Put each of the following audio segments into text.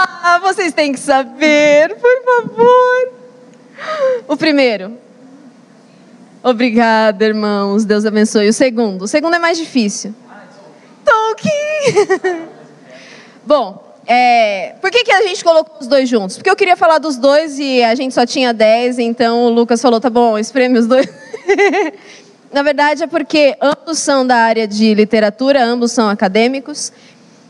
Ah, vocês têm que saber, por favor. O primeiro. Obrigada, irmãos. Deus abençoe. O segundo é mais difícil. Tolkien. Bom, por que a gente colocou os dois juntos? Porque eu queria falar dos dois e a gente só tinha 10, então o Lucas falou, tá bom, espreme os dois. Na verdade é porque ambos são da área de literatura, ambos são acadêmicos.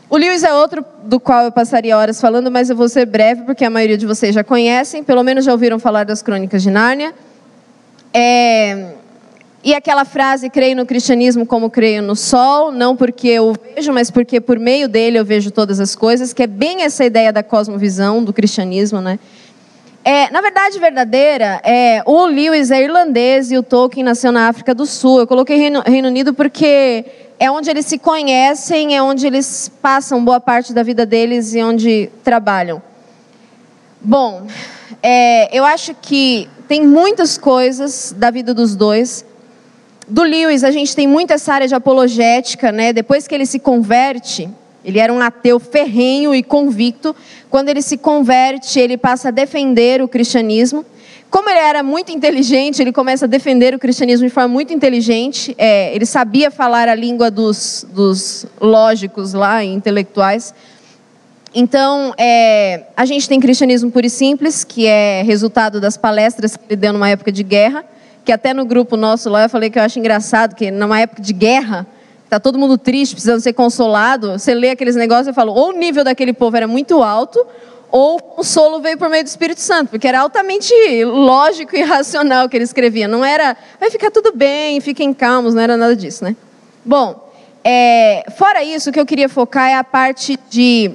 O Lewis é outro do qual eu passaria horas falando, mas eu vou ser breve porque a maioria de vocês já conhecem, pelo menos já ouviram falar das Crônicas de Nárnia. E aquela frase, creio no cristianismo como creio no sol, não porque eu vejo, mas porque por meio dele eu vejo todas as coisas, que é bem essa ideia da cosmovisão do cristianismo, né? Na verdade, verdadeira, o Lewis é irlandês e o Tolkien nasceu na África do Sul. Eu coloquei Reino Unido porque é onde eles se conhecem, é onde eles passam boa parte da vida deles e onde trabalham. Bom, eu acho que tem muitas coisas da vida dos dois. Do Lewis, a gente tem muito essa área de apologética, né? Depois que ele se converte, ele era um ateu ferrenho e convicto. Quando ele se converte, ele passa a defender o cristianismo. Como ele era muito inteligente, ele começa a defender o cristianismo de forma muito inteligente. Ele sabia falar a língua dos lógicos lá, intelectuais. Então, a gente tem cristianismo puro e simples, que é resultado das palestras que ele deu numa época de guerra. Que até no grupo nosso lá eu falei que eu acho engraçado que numa época de guerra, tá todo mundo triste, precisando ser consolado, você lê aqueles negócios e fala, ou o nível daquele povo era muito alto, ou o consolo veio por meio do Espírito Santo, porque era altamente lógico e racional o que ele escrevia. Não era, vai ficar tudo bem, fiquem calmos, não era nada disso, né? Bom, fora isso, o que eu queria focar é a parte de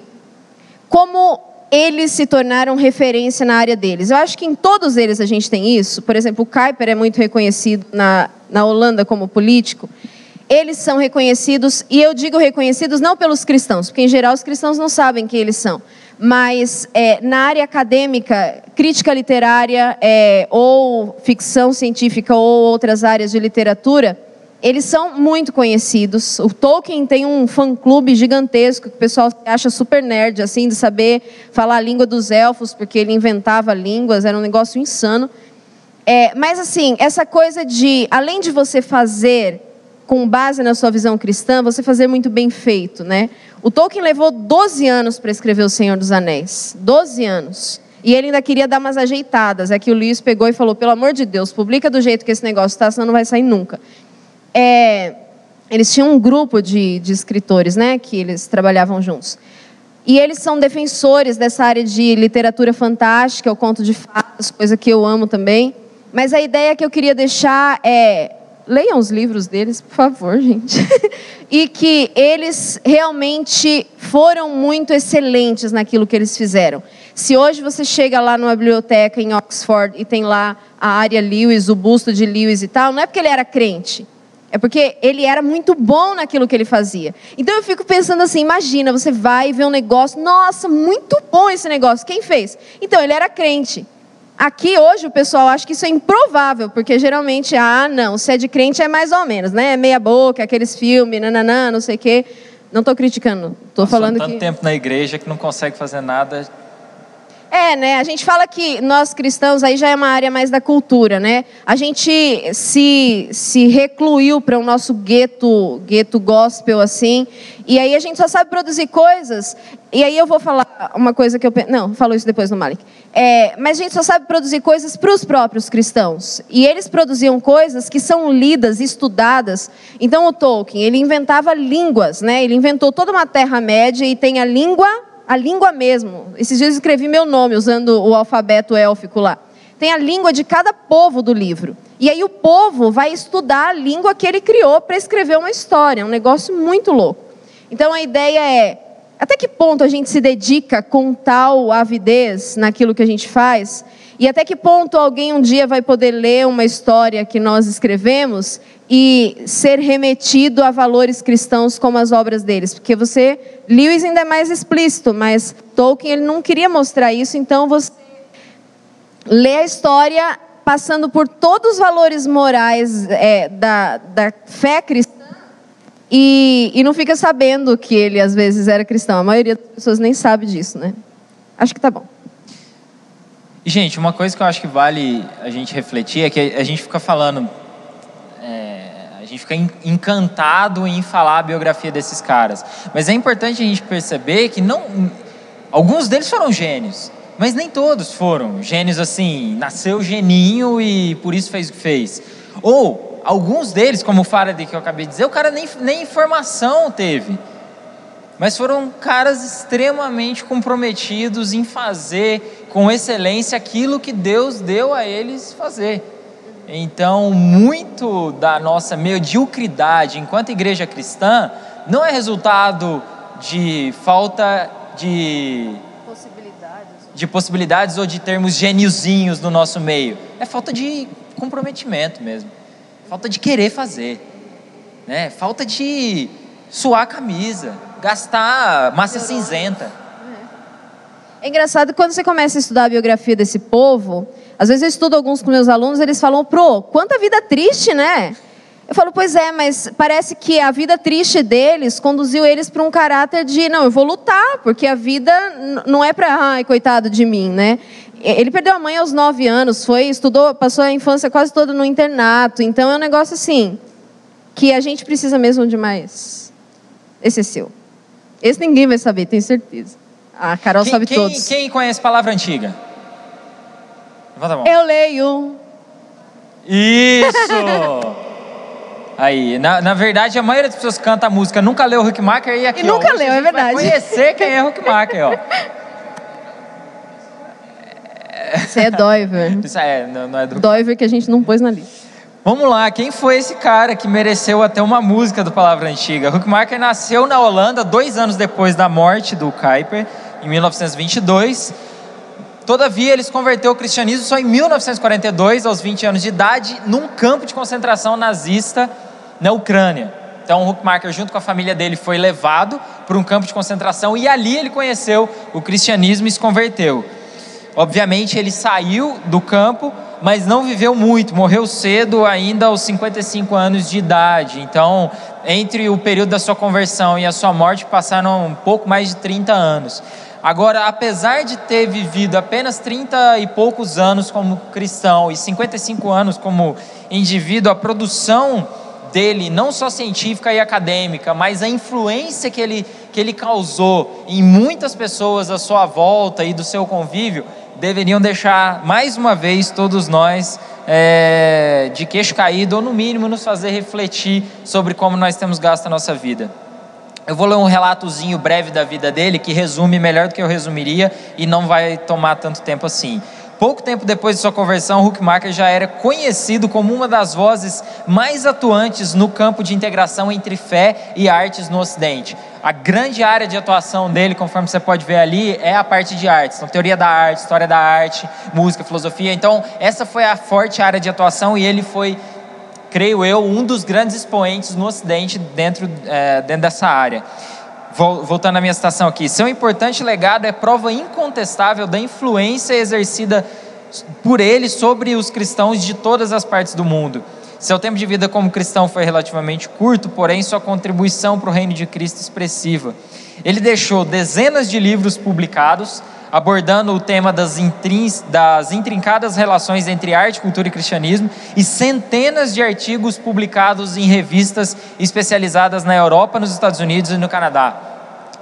como eles se tornaram referência na área deles. Eu acho que em todos eles a gente tem isso. Por exemplo, o Kuyper é muito reconhecido na Holanda como político. Eles são reconhecidos, e eu digo reconhecidos não pelos cristãos, porque em geral os cristãos não sabem quem eles são. Mas na área acadêmica, crítica literária, ou ficção científica, ou outras áreas de literatura, eles são muito conhecidos. O Tolkien tem um fã-clube gigantesco, que o pessoal acha super nerd, assim, de saber falar a língua dos elfos, porque ele inventava línguas, era um negócio insano. Mas, assim, essa coisa de, além de você fazer com base na sua visão cristã, você fazer muito bem feito, né? O Tolkien levou 12 anos para escrever O Senhor dos Anéis. 12 anos. E ele ainda queria dar umas ajeitadas. É que o Lewis pegou e falou, pelo amor de Deus, publica do jeito que esse negócio está, senão não vai sair nunca. Eles tinham um grupo de escritores, né, que eles trabalhavam juntos. E eles são defensores dessa área de literatura fantástica, o conto de fadas, coisa que eu amo também. Mas a ideia que eu queria deixar leiam os livros deles, por favor, gente. E que eles realmente foram muito excelentes naquilo que eles fizeram. Se hoje você chega lá numa biblioteca em Oxford e tem lá a área Lewis, o busto de Lewis e tal, não é porque ele era crente. É porque ele era muito bom naquilo que ele fazia. Então eu fico pensando assim, imagina, você vai ver um negócio, nossa, muito bom esse negócio, quem fez? Então, ele era crente. Aqui hoje o pessoal acha que isso é improvável, porque geralmente, não, se é de crente é mais ou menos, né? Meia boca, aqueles filmes, nananã, não sei o quê. Não estou criticando, estou falando que... tanto tempo na igreja que não consegue fazer nada... né? A gente fala que nós cristãos, aí já é uma área mais da cultura, né? A gente se recluiu para o nosso gueto gospel, assim, e aí a gente só sabe produzir coisas, e aí eu vou falar uma coisa que eu... Não, falo isso depois no Malik. Mas a gente só sabe produzir coisas para os próprios cristãos, e eles produziam coisas que são lidas, estudadas. Então o Tolkien, ele inventava línguas, né? Ele inventou toda uma Terra-média e tem a língua mesmo. Esses dias eu escrevi meu nome usando o alfabeto élfico lá. Tem a língua de cada povo do livro. E aí o povo vai estudar a língua que ele criou para escrever uma história. É um negócio muito louco. Então a ideia é, até que ponto a gente se dedica com tal avidez naquilo que a gente faz? E até que ponto alguém um dia vai poder ler uma história que nós escrevemos e ser remetido a valores cristãos como as obras deles? Porque Lewis ainda é mais explícito, mas Tolkien ele não queria mostrar isso, então você lê a história passando por todos os valores morais da fé cristã e não fica sabendo que ele às vezes era cristão. A maioria das pessoas nem sabe disso, né? Acho que tá bom. E, gente, uma coisa que eu acho que vale a gente refletir é que a gente fica falando, a gente fica encantado em falar a biografia desses caras. Mas é importante a gente perceber que alguns deles foram gênios, mas nem todos foram gênios assim, nasceu geninho e por isso fez o que fez. Ou alguns deles, como o Faraday que eu acabei de dizer, o cara nem formação teve. Mas foram caras extremamente comprometidos em fazer com excelência aquilo que Deus deu a eles fazer. Então, muito da nossa mediocridade enquanto igreja cristã não é resultado de falta de possibilidades ou de termos geniozinhos no nosso meio. É falta de comprometimento mesmo. Falta de querer fazer. Né? Falta de suar a camisa. Gastar massa cinzenta. É engraçado que quando você começa a estudar a biografia desse povo, às vezes eu estudo alguns com meus alunos, eles falam, quanta vida triste, né? Eu falo, pois é, mas parece que a vida triste deles conduziu eles para um caráter de, não, eu vou lutar, porque a vida não é para, ai, coitado de mim, né? Ele perdeu a mãe aos 9 anos, estudou, passou a infância quase toda no internato, então é um negócio assim, que a gente precisa mesmo de mais. Esse é seu. Esse ninguém vai saber, tenho certeza. A Carol sabe todos. Quem conhece palavra antiga? Levanta a mão. Eu leio. Isso! Aí, na verdade, a maioria das pessoas que canta a música nunca leu o Huckmacher e aqui, nunca leu, é verdade. Vai conhecer quem é Huckmacher, ó. Isso é Doiver. Isso não é do Doiver que a gente não pôs na lista. Vamos lá, quem foi esse cara que mereceu até uma música do Palavra Antiga? Huckmacher nasceu na Holanda 2 anos depois da morte do Kuyper, em 1922. Todavia, ele se converteu ao cristianismo só em 1942, aos 20 anos de idade, num campo de concentração nazista na Ucrânia. Então, Huckmacher, junto com a família dele, foi levado para um campo de concentração e ali ele conheceu o cristianismo e se converteu. Obviamente, ele saiu do campo, mas não viveu muito, morreu cedo, ainda aos 55 anos de idade. Então, entre o período da sua conversão e a sua morte, passaram um pouco mais de 30 anos. Agora, apesar de ter vivido apenas 30 e poucos anos como cristão e 55 anos como indivíduo, a produção dele, não só científica e acadêmica, mas a influência que ele causou em muitas pessoas à sua volta e do seu convívio, deveriam deixar, mais uma vez, todos nós de queixo caído, ou no mínimo nos fazer refletir sobre como nós temos gasto a nossa vida. Eu vou ler um relatozinho breve da vida dele, que resume melhor do que eu resumiria, e não vai tomar tanto tempo assim. Pouco tempo depois de sua conversão, Huckmacher já era conhecido como uma das vozes mais atuantes no campo de integração entre fé e artes no Ocidente. A grande área de atuação dele, conforme você pode ver ali, é a parte de artes. Então, teoria da arte, história da arte, música, filosofia. Então, essa foi a forte área de atuação e ele foi, creio eu, um dos grandes expoentes no Ocidente dentro dessa área. Voltando à minha citação aqui, seu importante legado é prova incontestável da influência exercida por ele sobre os cristãos de todas as partes do mundo. Seu tempo de vida como cristão foi relativamente curto, porém sua contribuição para o reino de Cristo expressiva. Ele deixou dezenas de livros publicados, abordando o tema das intrincadas relações entre arte, cultura e cristianismo, e centenas de artigos publicados em revistas especializadas na Europa, nos Estados Unidos e no Canadá.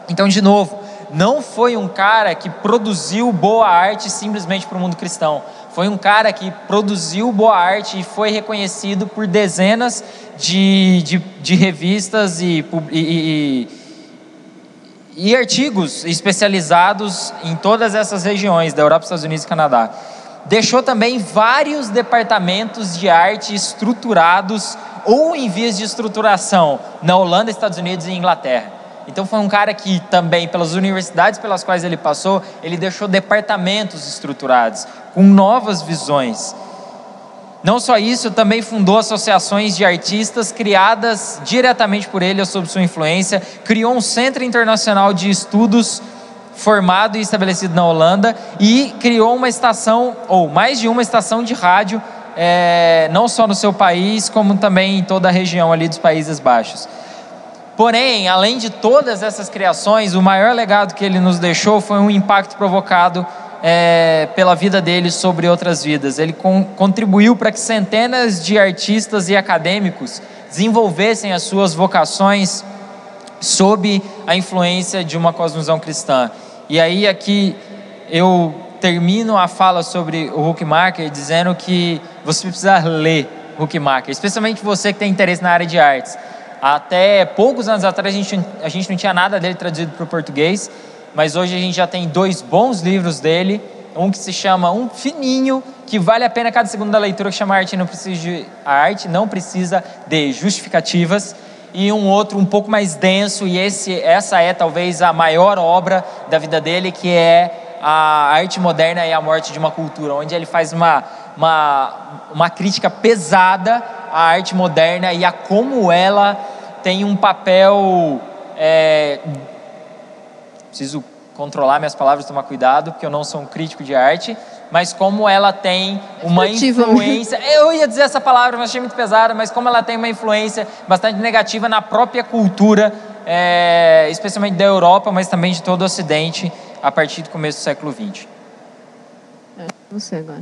Então, de novo, não foi um cara que produziu boa arte simplesmente para o mundo cristão. Foi um cara que produziu boa arte e foi reconhecido por dezenas de revistas e artigos especializados em todas essas regiões da Europa, Estados Unidos e Canadá. Deixou também vários departamentos de arte estruturados ou em vias de estruturação na Holanda, Estados Unidos e Inglaterra. Então foi um cara que também, pelas universidades pelas quais ele passou, ele deixou departamentos estruturados, com novas visões. Não só isso, também fundou associações de artistas criadas diretamente por ele ou sob sua influência, criou um centro internacional de estudos formado e estabelecido na Holanda e criou uma estação, ou mais de uma estação de rádio, não só no seu país, como também em toda a região ali dos Países Baixos. Porém, além de todas essas criações, o maior legado que ele nos deixou foi um impacto provocado pela vida dele sobre outras vidas. Ele contribuiu para que centenas de artistas e acadêmicos desenvolvessem as suas vocações sob a influência de uma cosmovisão cristã. E aí aqui eu termino a fala sobre o Huckmacher dizendo que você precisa ler Huckmacher, especialmente você que tem interesse na área de artes. Até poucos anos atrás a gente não tinha nada dele traduzido para o português, mas hoje a gente já tem 2 bons livros dele, um que se chama, um fininho, que vale a pena cada segunda leitura, que chama A Arte Não Precisa de Justificativas, e um outro um pouco mais denso, e essa é talvez a maior obra da vida dele, que é A Arte Moderna e a Morte de uma Cultura, onde ele faz uma crítica pesada à arte moderna e a como ela tem um papel... preciso controlar minhas palavras, tomar cuidado, porque eu não sou um crítico de arte, mas como ela tem uma influência... Eu ia dizer essa palavra, mas achei muito pesada, mas como ela tem uma influência bastante negativa na própria cultura, especialmente da Europa, mas também de todo o Ocidente, a partir do começo do século XX. Você agora.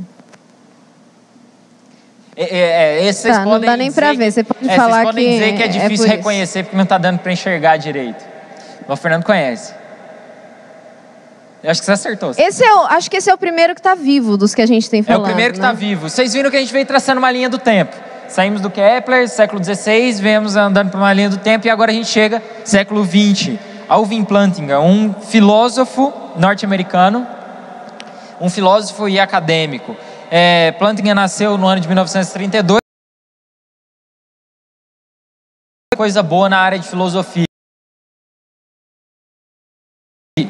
Não dá nem para ver, você pode falar que... Vocês podem dizer que é difícil reconhecer, porque não está dando para enxergar direito. O Fernando conhece. Eu acho que você acertou. Acho que esse é o primeiro que está vivo dos que a gente tem falado. É o primeiro que está vivo. Vocês viram que a gente veio traçando uma linha do tempo. Saímos do Kepler, século XVI, viemos andando por uma linha do tempo e agora a gente chega século XX. Alvin Plantinga, um filósofo norte-americano, um filósofo e acadêmico. Plantinga nasceu no ano de 1932. Coisa boa na área de filosofia.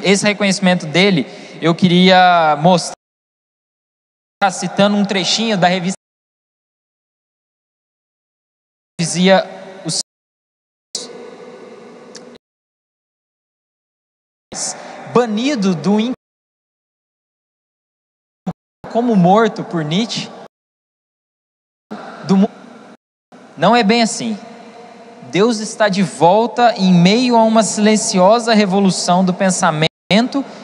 Esse reconhecimento dele, eu queria mostrar citando um trechinho da revista que dizia os banido do como morto por Nietzsche do mundo. Não é bem assim. Deus está de volta em meio a uma silenciosa revolução do pensamento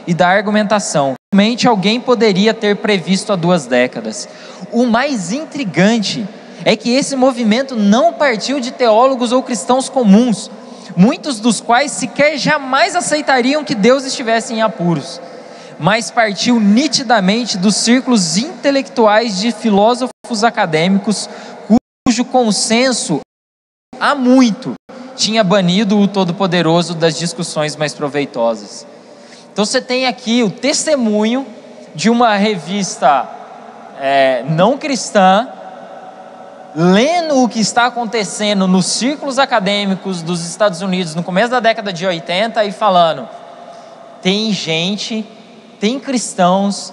e da argumentação. Realmente alguém poderia ter previsto há 2 décadas. O mais intrigante é que esse movimento não partiu de teólogos ou cristãos comuns, muitos dos quais sequer jamais aceitariam que Deus estivesse em apuros, mas partiu nitidamente dos círculos intelectuais de filósofos acadêmicos, cujo consenso há muito tinha banido o Todo-Poderoso das discussões mais proveitosas. Então você tem aqui o testemunho de uma revista não cristã, lendo o que está acontecendo nos círculos acadêmicos dos Estados Unidos no começo da década de 80 e falando, tem cristãos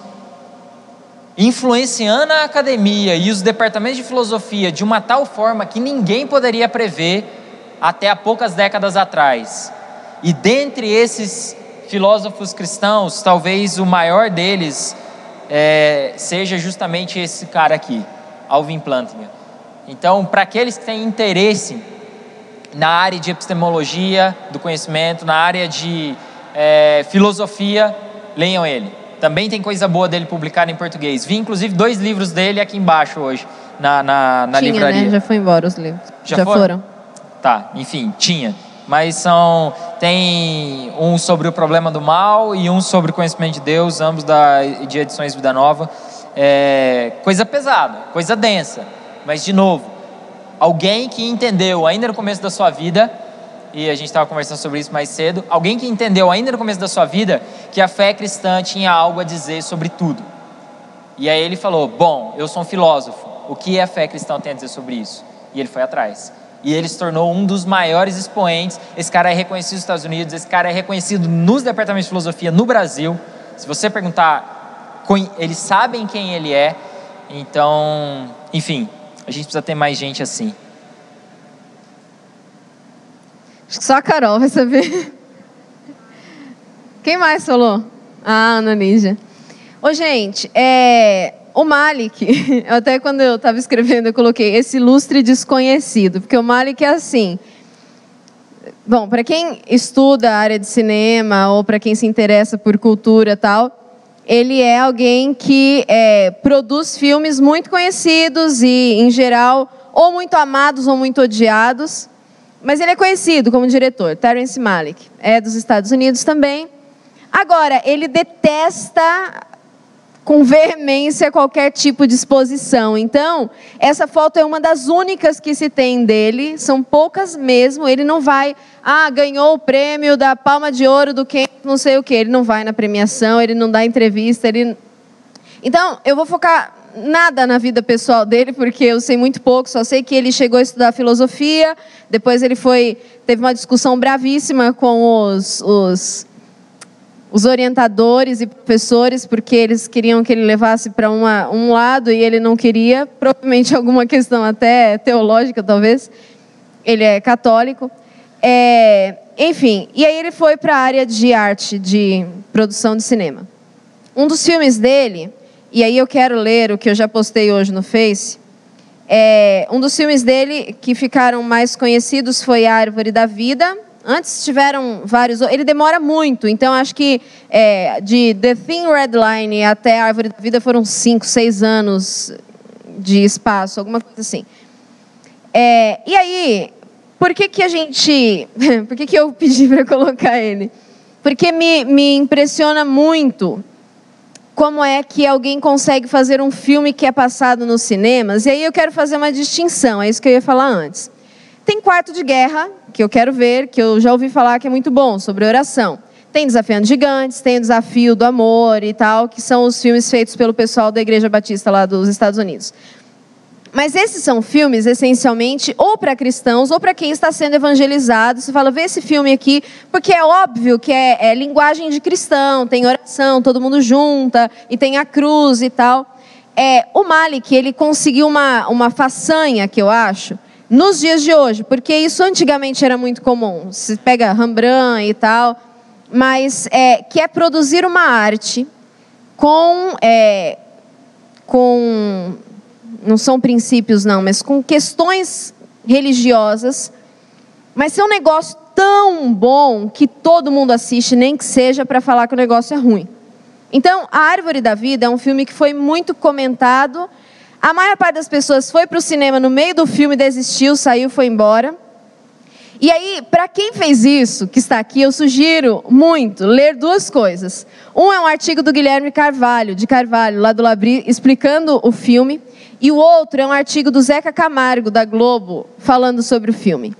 influenciando a academia e os departamentos de filosofia de uma tal forma que ninguém poderia prever até há poucas décadas atrás. E dentre esses filósofos cristãos, talvez o maior deles seja justamente esse cara aqui, Alvin Plantinga. Então, para aqueles que têm interesse na área de epistemologia do conhecimento, na área de filosofia, leiam ele. Também tem coisa boa dele publicada em português. Vi inclusive 2 livros dele aqui embaixo hoje, na livraria. Né? Já foi embora os livros. Já foram? Tá, enfim, tinha. Mas tem um sobre o problema do mal e um sobre o conhecimento de Deus, ambos de Edições Vida Nova. Coisa pesada, coisa densa. Mas, de novo, alguém que entendeu ainda no começo da sua vida, e a gente estava conversando sobre isso mais cedo, alguém que entendeu ainda no começo da sua vida que a fé cristã tinha algo a dizer sobre tudo. E aí ele falou, bom, eu sou um filósofo, o que a fé cristã tem a dizer sobre isso? E ele foi atrás. E ele se tornou um dos maiores expoentes. Esse cara é reconhecido nos Estados Unidos, esse cara é reconhecido nos departamentos de filosofia no Brasil. Se você perguntar, eles sabem quem ele é. Então, enfim, a gente precisa ter mais gente assim. Acho que só a Carol vai saber. Quem mais falou? A Ana Nígia. Ô, gente, o Malik, até quando eu estava escrevendo, eu coloquei esse ilustre desconhecido, porque o Malik é assim, Bom, para quem estuda a área de cinema ou para quem se interessa por cultura e tal, ele é alguém que produz filmes muito conhecidos e, em geral, ou muito amados ou muito odiados. Mas ele é conhecido como diretor, Terrence Malick. É dos Estados Unidos também. Agora, ele detesta com veemência qualquer tipo de exposição. Então, essa foto é uma das únicas que se tem dele. São poucas mesmo. Ele não vai... ganhou o prêmio da Palma de Ouro do quem não sei o quê. Ele não vai na premiação, ele não dá entrevista. Então, eu vou focar nada na vida pessoal dele, porque eu sei muito pouco. Só sei que ele chegou a estudar filosofia. Depois ele teve uma discussão bravíssima com os orientadores e professores, porque eles queriam que ele levasse para um lado e ele não queria, provavelmente alguma questão até teológica, talvez. Ele é católico. Enfim, e aí ele foi para a área de arte, de produção de cinema. Um dos filmes dele, e aí eu quero ler o que eu já postei hoje no Face, um dos filmes dele que ficaram mais conhecidos foi A Árvore da Vida. Antes tiveram vários... Ele demora muito, então acho que de The Thin Red Line até A Árvore da Vida foram 5, 6 anos de espaço, alguma coisa assim. E aí, por que eu pedi para colocar ele? Porque me impressiona muito como é que alguém consegue fazer um filme que é passado nos cinemas. E aí eu quero fazer uma distinção, é isso que eu ia falar antes. Tem Quarto de Guerra, que eu quero ver, que eu já ouvi falar que é muito bom, sobre oração. Tem Desafiando Gigantes, tem o Desafio do Amor e tal, que são os filmes feitos pelo pessoal da Igreja Batista lá dos Estados Unidos. Mas esses são filmes, essencialmente, ou para cristãos, ou para quem está sendo evangelizado. Você fala, vê esse filme aqui, porque é óbvio que é linguagem de cristão, tem oração, todo mundo junta, e tem a cruz e tal. O Malick, ele conseguiu uma façanha, que eu acho, nos dias de hoje, porque isso antigamente era muito comum. Você pega Rembrandt e tal, mas que é produzir uma arte com não são princípios não, mas com questões religiosas, mas ser um negócio tão bom que todo mundo assiste, nem que seja para falar que o negócio é ruim. Então, A Árvore da Vida é um filme que foi muito comentado. A maior parte das pessoas foi para o cinema no meio do filme, desistiu, saiu, foi embora. E aí, para quem fez isso, que está aqui, eu sugiro muito ler duas coisas. Um é um artigo do Guilherme Carvalho, lá do Labri, explicando o filme. E o outro é um artigo do Zeca Camargo, da Globo, falando sobre o filme.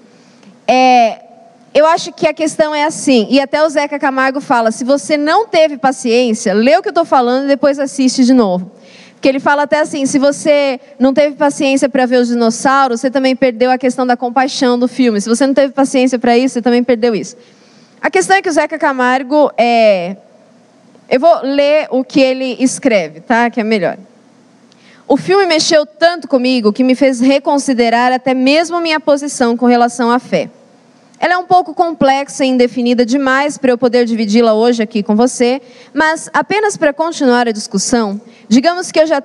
Eu acho que a questão é assim, e até o Zeca Camargo fala, se você não teve paciência, lê o que eu estou falando e depois assiste de novo. Porque ele fala até assim, se você não teve paciência para ver os dinossauros, você também perdeu a questão da compaixão do filme. Se você não teve paciência para isso, você também perdeu isso. A questão é que o Zeca Camargo, eu vou ler o que ele escreve, tá? Que é melhor. O filme mexeu tanto comigo que me fez reconsiderar até mesmo minha posição com relação à fé. Ela é um pouco complexa e indefinida demais para eu poder dividi-la hoje aqui com você, mas apenas para continuar a discussão, digamos que eu já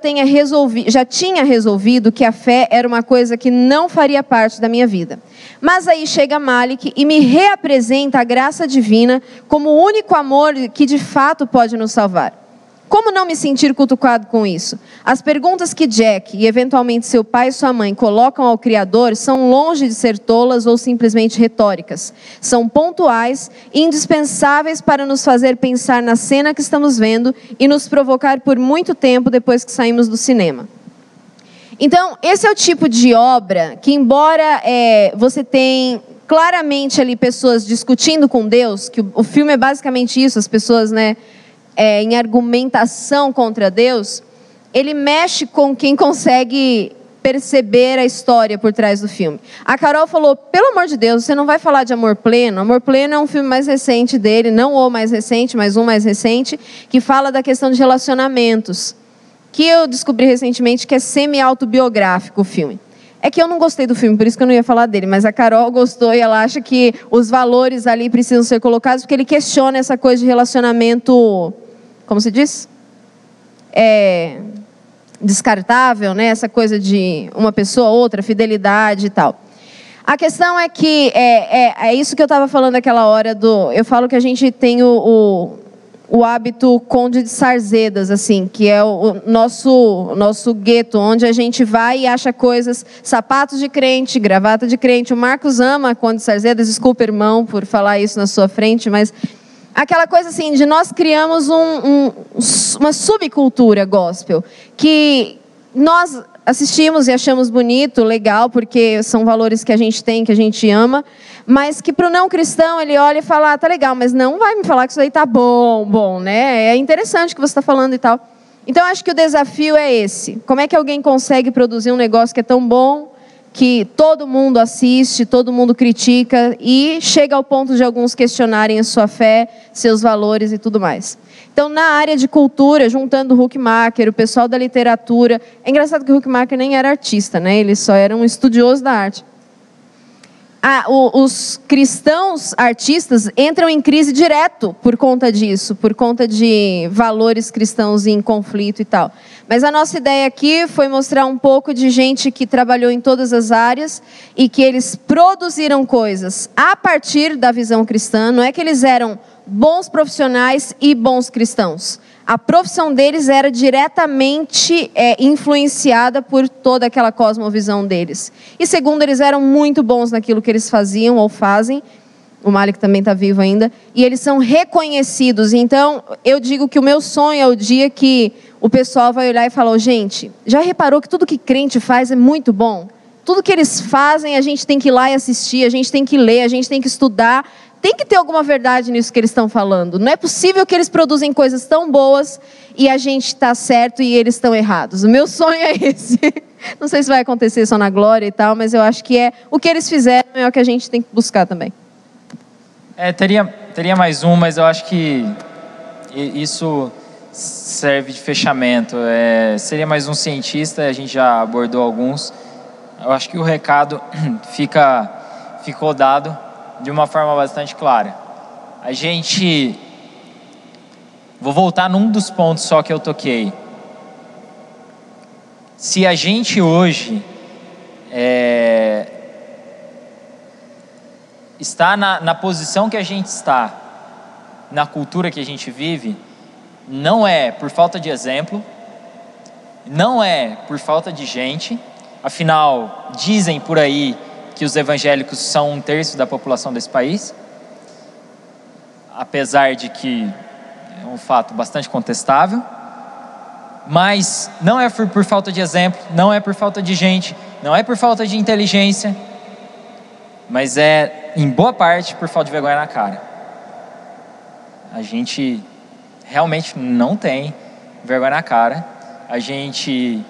tinha resolvido que a fé era uma coisa que não faria parte da minha vida. Mas aí chega Malick e me reapresenta a graça divina como o único amor que de fato pode nos salvar. Como não me sentir cutucado com isso? As perguntas que Jack e eventualmente seu pai e sua mãe colocam ao Criador são longe de ser tolas ou simplesmente retóricas. São pontuais e indispensáveis para nos fazer pensar na cena que estamos vendo e nos provocar por muito tempo depois que saímos do cinema. Então, esse é o tipo de obra que, embora você tenha claramente ali pessoas discutindo com Deus, que o filme é basicamente isso, as pessoas, em argumentação contra Deus, ele mexe com quem consegue perceber a história por trás do filme. A Carol falou, pelo amor de Deus, você não vai falar de Amor Pleno? Amor Pleno é um filme mais recente dele, não o mais recente, mas um mais recente, que fala da questão de relacionamentos, que eu descobri recentemente que é semi-autobiográfico o filme. É que eu não gostei do filme, por isso que eu não ia falar dele, mas a Carol gostou e ela acha que os valores ali precisam ser colocados, porque ele questiona essa coisa de relacionamento... Como se diz? Descartável, né? Essa coisa de uma pessoa, outra, fidelidade e tal. A questão é que é isso que eu estava falando naquela hora eu falo que a gente tem o hábito Conde de Sarzedas, assim, que é o nosso gueto, onde a gente vai e acha coisas, sapatos de crente, gravata de crente. O Marcos ama Conde de Sarzedas, desculpa, irmão, por falar isso na sua frente, mas aquela coisa assim, de nós criamos uma subcultura gospel, que nós assistimos e achamos bonito, legal, porque são valores que a gente tem, que a gente ama, mas que para o não cristão ele olha e fala, tá legal, mas não vai me falar que isso aí tá bom, né? É interessante o que você está falando e tal. Então, acho que o desafio é esse. Como é que alguém consegue produzir um negócio que é tão bom, que todo mundo assiste, todo mundo critica e chega ao ponto de alguns questionarem a sua fé, seus valores e tudo mais. Então, na área de cultura, juntando o Huckmacher, o pessoal da literatura... É engraçado que o Huckmacher nem era artista, né? Ele só era um estudioso da arte. Os cristãos artistas entram em crise direto por conta disso, por conta de valores cristãos em conflito e tal. Mas a nossa ideia aqui foi mostrar um pouco de gente que trabalhou em todas as áreas e que eles produziram coisas a partir da visão cristã. Não é que eles eram bons profissionais e bons cristãos. A profissão deles era diretamente influenciada por toda aquela cosmovisão deles. E segundo, eles eram muito bons naquilo que eles faziam ou fazem. O Malik também está vivo ainda. E eles são reconhecidos. Então, eu digo que o meu sonho é o dia que o pessoal vai olhar e falar, gente, já reparou que tudo que crente faz é muito bom? Tudo que eles fazem, a gente tem que ir lá e assistir, a gente tem que ler, a gente tem que estudar. Tem que ter alguma verdade nisso que eles estão falando. Não é possível que eles produzem coisas tão boas e a gente está certo e eles estão errados. O meu sonho é esse. Não sei se vai acontecer só na glória e tal, mas eu acho que o que eles fizeram é o que a gente tem que buscar também. Teria mais um, mas eu acho que isso serve de fechamento. Seria mais um cientista, a gente já abordou alguns. Eu acho que o recado ficou dado de uma forma bastante clara. Vou voltar num dos pontos só que eu toquei. Se a gente hoje está na posição que a gente está, na cultura que a gente vive, não é por falta de exemplo, não é por falta de gente. Afinal, dizem por aí que os evangélicos são 1/3 da população desse país, apesar de que é um fato bastante contestável, mas não é por falta de exemplo, não é por falta de gente, não é por falta de inteligência, mas é, em boa parte, por falta de vergonha na cara. A gente realmente não tem vergonha na cara, a gente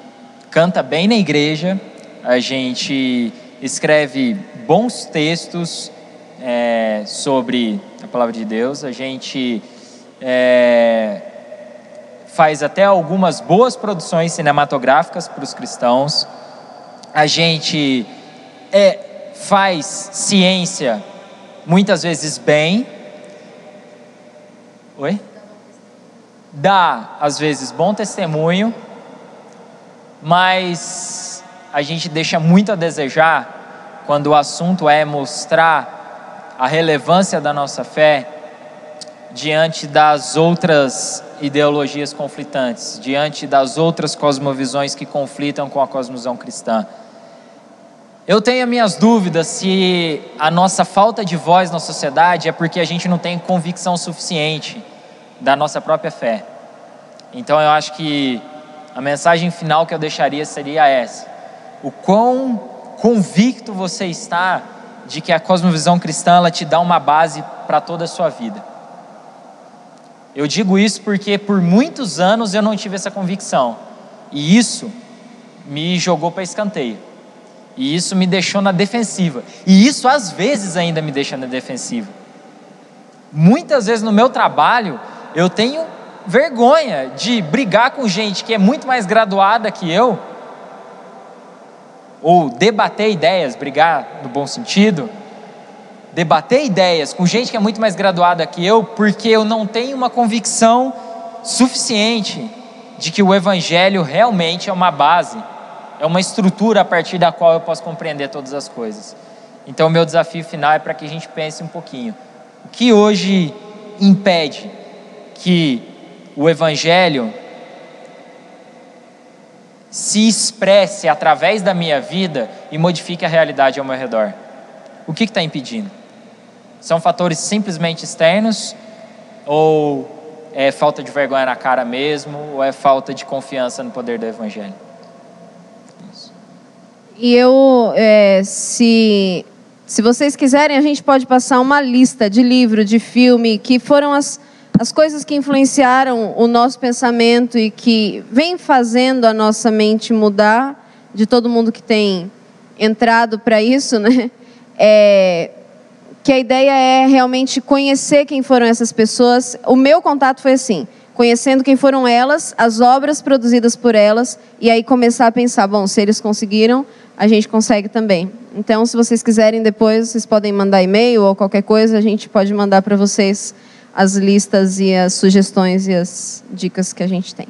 canta bem na igreja, a gente escreve bons textos sobre a palavra de Deus, a gente faz até algumas boas produções cinematográficas para os cristãos, a gente faz ciência muitas vezes bem, dá às vezes bom testemunho, mas a gente deixa muito a desejar quando o assunto é mostrar a relevância da nossa fé diante das outras ideologias conflitantes, diante das outras cosmovisões que conflitam com a cosmovisão cristã. Eu tenho as minhas dúvidas se a nossa falta de voz na sociedade é porque a gente não tem convicção suficiente da nossa própria fé. Então eu acho que a mensagem final que eu deixaria seria essa: o quão convicto você está de que a cosmovisão cristã ela te dá uma base para toda a sua vida. Eu digo isso porque por muitos anos eu não tive essa convicção, e isso me jogou para escanteio, e isso me deixou na defensiva, e isso às vezes ainda me deixa na defensiva. Muitas vezes no meu trabalho eu tenho vergonha de brigar com gente que é muito mais graduada que eu, ou debater ideias, brigar no bom sentido, debater ideias com gente que é muito mais graduada que eu, porque eu não tenho uma convicção suficiente de que o evangelho realmente é uma base, é uma estrutura a partir da qual eu posso compreender todas as coisas. Então, o meu desafio final é para que a gente pense um pouquinho. O que hoje impede que o Evangelho se expresse através da minha vida e modifique a realidade ao meu redor? O que está impedindo? São fatores simplesmente externos? Ou é falta de vergonha na cara mesmo? Ou é falta de confiança no poder do Evangelho? Isso. E se vocês quiserem, a gente pode passar uma lista de livro, de filme, que foram as coisas que influenciaram o nosso pensamento e que vem fazendo a nossa mente mudar, de todo mundo que tem entrado para isso, né? Que a ideia é realmente conhecer quem foram essas pessoas. O meu contato foi assim, conhecendo quem foram elas, as obras produzidas por elas, e aí começar a pensar, bom, se eles conseguiram, a gente consegue também. Então, se vocês quiserem depois, vocês podem mandar e-mail ou qualquer coisa, a gente pode mandar para vocês as listas e as sugestões e as dicas que a gente tem.